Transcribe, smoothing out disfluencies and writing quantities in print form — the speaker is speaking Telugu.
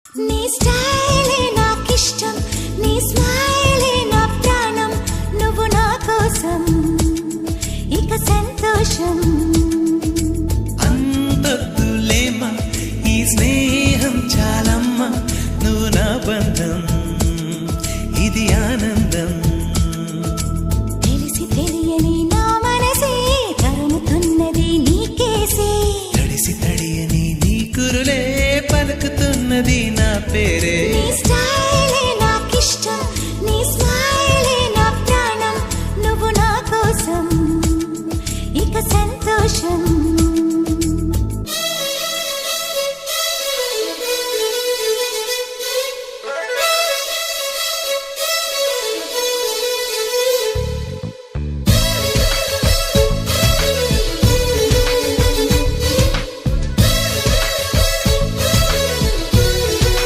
నీ స్టైలే నాకిష్టం, నీ స్మైలే నా ప్రాణం, నువ్వు నా కోసం ఇక సంతోషం. అంతొద్దులేమా ఈ స్నేహం చాలమ్మా, నువ్వు నా బంధం ఇది ఆనందం. తెలిసి తెలియని నా మనసే తరుముతున్నది నీకేసే, తడిసి తడియని నీ కురులే పలుకుతున్నది నా పేరే. నీ స్టైలే